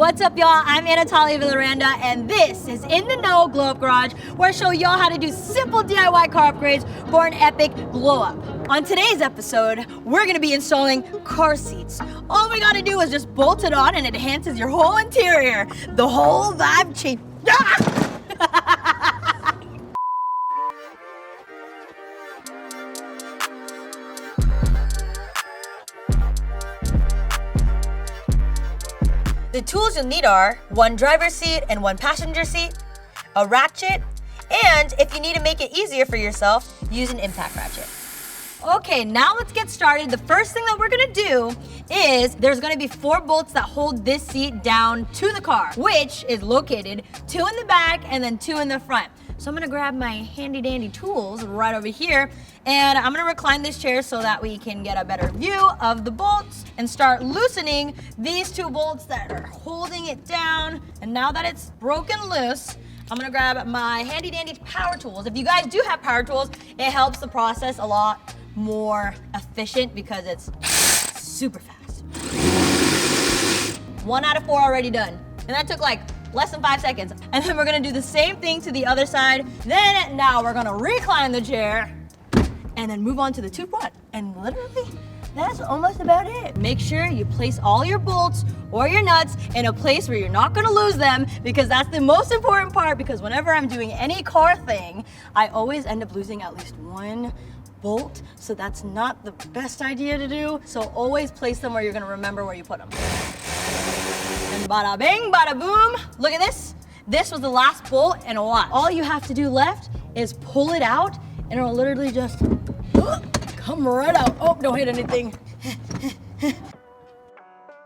What's up, y'all? I'm Anatalia Villaranda, and this is In the Know Glow Up Garage, where I show y'all how to do simple DIY car upgrades for an epic glow up. On today's episode, we're gonna be installing car seats. All we gotta do is just bolt it on and it enhances your whole interior. The whole vibe change. The tools you'll need are one driver's seat and one passenger seat, a ratchet, and if you need to make it easier for yourself, use an impact ratchet. Okay, now let's get started. The first thing that we're gonna do is there's gonna be 4 bolts that hold this seat down to the car, which is located 2 in the back and then 2 in the front. So I'm gonna grab my handy dandy tools right over here, and I'm gonna recline this chair so that we can get a better view of the bolts and start loosening these 2 bolts that are holding it down. And now that it's broken loose, I'm gonna grab my handy dandy power tools. If you guys do have power tools, it helps the process a lot more efficient because it's super fast. 1 out of 4 already done. And that took like less than 5 seconds. And then we're gonna do the same thing to the other side. Then now we're gonna recline the chair and then move on to the 2 front. And literally, that's almost about it. Make sure you place all your bolts or your nuts in a place where you're not gonna lose them, because that's the most important part, because whenever I'm doing any car thing, I always end up losing at least 1 bolt, so that's not the best idea to do. So always place them where you're gonna remember where you put them. And bada bing, bada boom. Look at this. This was the last bolt, and watch. All you have to do left is pull it out, and it'll literally just come right out. Oh, don't hit anything.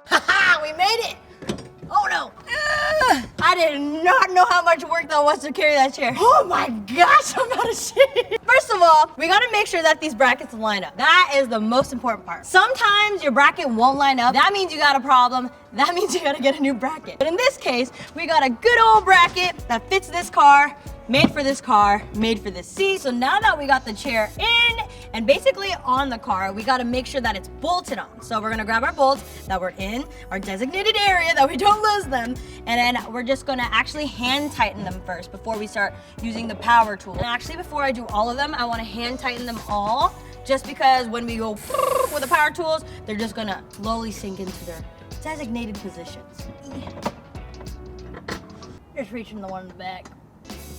Haha, we made it. Oh no. I did not know how much work that was to carry that chair. Oh my gosh, I'm out of shit. First of all, we gotta make sure that these brackets line up. That is the most important part. Sometimes your bracket won't line up. That means you got a problem. That means you gotta get a new bracket. But in this case, we got a good old bracket that fits this car, made for this car, made for this seat. So now that we got the chair in and basically on the car, we gotta make sure that it's bolted on. So we're gonna grab our bolts that were in our designated area that we don't lose them. And then we're just gonna actually hand tighten them first before we start using the power tool. And actually, before I do all of them, I wanna hand tighten them all, just because when we go with the power tools, they're just gonna slowly sink into their designated positions. Just reaching the one in the back.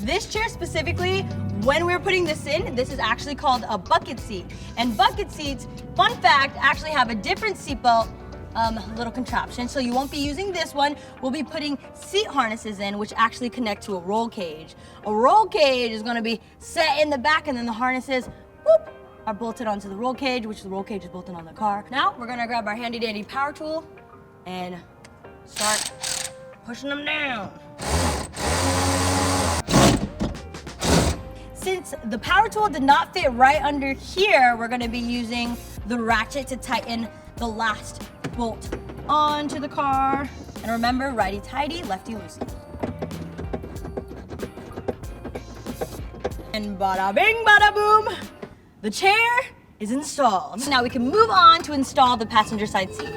This chair specifically, when we were putting this in, this is actually called a bucket seat. And bucket seats, fun fact, actually have a different seatbelt little contraption. So you won't be using this one. We'll be putting seat harnesses in, which actually connect to a roll cage. A roll cage is gonna be set in the back, and then the harnesses, whoop, are bolted onto the roll cage, which the roll cage is bolted on the car. Now we're gonna grab our handy dandy power tool and start pushing them down. Since the power tool did not fit right under here, we're gonna be using the ratchet to tighten the last bolt onto the car. And remember, righty tighty, lefty loosey. And bada bing, bada boom, the chair is installed. Now we can move on to install the passenger side seat.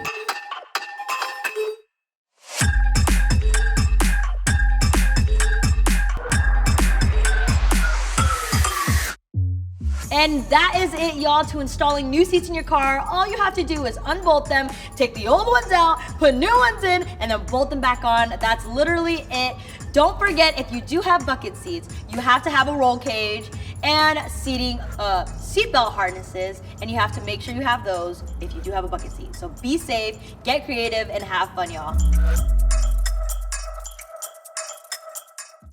And that is it, y'all, to installing new seats in your car. All you have to do is unbolt them, take the old ones out, put new ones in, and then bolt them back on. That's literally it. Don't forget, if you do have bucket seats, you have to have a roll cage and seatbelt harnesses, and you have to make sure you have those if you do have a bucket seat. So be safe, get creative, and have fun, y'all.